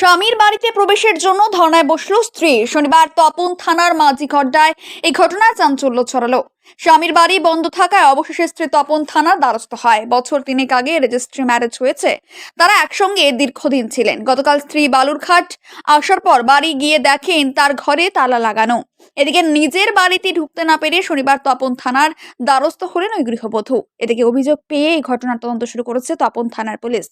স্বামীর বাড়িতে প্রবেশের জন্য ধর্নায় বসল স্ত্রী। শনিবার তপন থানার মাঝিঘড্ডায় এই ঘটনায় চাঞ্চল্য ছড়ালো। স্বামীর বাড়ি বন্ধ থাকায় অবশেষে স্ত্রী তপন থানার দ্বারস্থ হয়। বছর 3 আগে রেজিস্ট্রি ম্যারেজ হয়েছে, তারা একসঙ্গে দীর্ঘদিন ছিলেন। গতকাল স্ত্রী বালুরঘাট আসার পর বাড়ি গিয়ে দেখেন তার ঘরে তালা লাগানো। এদিকে নিজের বাড়িতে ঢুকতে না পেরে শনিবার তপন থানার দ্বারস্থ হলেন ওই গৃহবধূ। এদিকে অভিযোগ পেয়ে এই ঘটনার তদন্ত শুরু করেছে তপন থানার পুলিশ।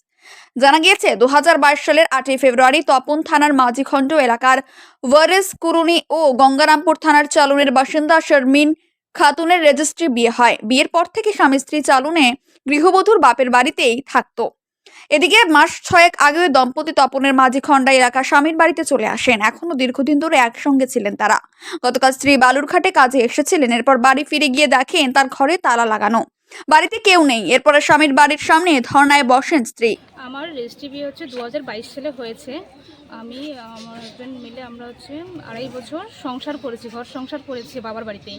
জানা গিয়েছে 2022 সালের 8 ফেব্রুয়ারি তপন থানার মাঝিখন্ড এলাকার ওয়ারেস কুরুনি ও গঙ্গারামপুর থানার চালুনের বাসিন্দা শারমিন খাতুনের রেজিস্ট্রি বিয়ে হয়। বিয়ের পর থেকে স্বামী স্ত্রী চালুনে গৃহবধূর বাপের বাড়িতেই থাকতো। এদিকে মাস 6 আগে দম্পতি তপনের মাঝিখন্ডা এলাকা স্বামীর বাড়িতে চলে আসেন। এখনো দীর্ঘদিন ধরে একসঙ্গে ছিলেন তারা। গতকাল স্ত্রী বালুরঘাটে কাজে এসেছিলেন, এরপর বাড়ি ফিরে গিয়ে দেখেন তার ঘরে তালা লাগানো, বাড়িতে কেউ নেই। এরপরে স্বামীর বাড়ির সামনে ধর্নায় বসেন স্ত্রী। আমার রেজিস্ট্রি বিয়ে হচ্ছে 2022 সালে হয়েছে। আমি আমার হাজব্যান্ড মিলে আমরা হচ্ছে 2.5 বছর সংসার করেছি, ঘর সংসার করেছি বাবার বাড়িতেই।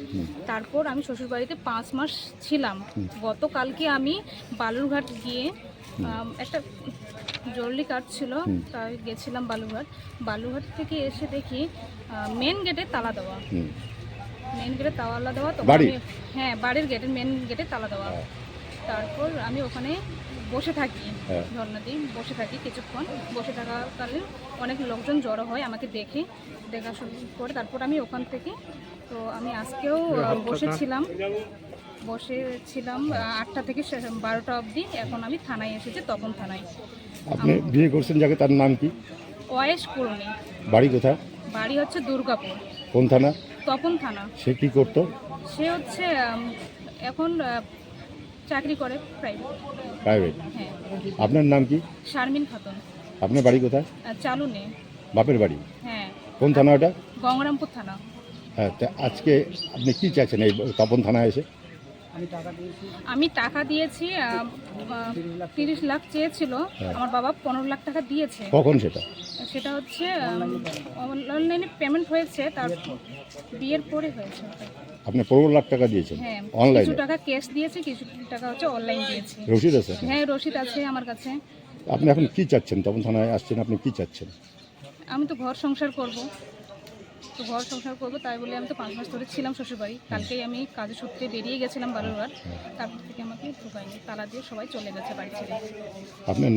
তারপর আমি শ্বশুর বাড়িতে 5 মাস ছিলাম। গতকালকে আমি বালুরঘাট গিয়ে একটা জরুরি কাজ ছিল, তাই গেছিলাম বালুরঘাট থেকে এসে দেখি মেন গেটে তালা দেওয়া। মেন গেটে তালা দেওয়া তো হ্যাঁ, বাড়ির গেটের মেন গেটে তালা দেওয়া। তারপর আমি ওখানে বসে থাকি, ধর্ণা দিই, বসে থাকি কিছুক্ষণ। বসে থাকাকালীন অনেক লোকজন জড়ো হয়, আমাকে দেখা শুরু করে। তারপর আমি ওখান থেকে তো আমি আজকেও বসেছিলাম 8টা থেকে 12টা অবধি। এখন আমি থানায় এসেছি, তপন থানায়। আপনি বিয়ে করছেন যাকে, তার নাম কি? ওয়ারেস কুরুনি। বাড়ি কোথায়? বাড়ি হচ্ছে দুর্গাপুর। কোন থানা? তপন থানা। সে কি করতো? সে হচ্ছে এখন চাকরি করে প্রাইভেট। হ্যাঁ। আপনার নাম কি? শারমিন খাতুন। আপনার বাড়ি কোথায়? চালুনে। বাপের বাড়ি? হ্যাঁ। কোন থানা ওটা? গঙ্গারামপুর থানা। হ্যাঁ, তা আজকে আপনি কি চাইছেন এই তপন থানায় এসে? আমি টাকা দিয়েছি, 30 লাখ চেয়েছিল। আমার বাবা 15 লাখ টাকা দিয়েছে। কখন সেটা? সেটা হচ্ছে অনলাইনে পেমেন্ট হয়েছে, তার বিয়ের পরে হয়েছে। আপনি 15 লাখ টাকা দিয়েছেন? হ্যাঁ, অনলাইনে? কিছু টাকা ক্যাশ দিয়েছি, কিছু টাকা হচ্ছে অনলাইন দিয়েছি। রসিদ আছে? হ্যাঁ, রসিদ আছে আমার কাছে। আপনি এখন কি চাচ্ছেন? তপন থানায় আসছেন, আপনি কি চাচ্ছেন? আমি তো ঘর সংসার করব, তাই বলে আমি তো 5 মাস ধরে ছিলাম শ্বশুরবাড়ি। কালকেই আমি কাজের সূত্রে বেরিয়ে গেছিলাম বালুরঘাট। তারপর থেকে আমাকে ঢুকায়নি, তালা দিয়ে সবাই চলে গেছে বাড়ি ছেড়ে। আপনার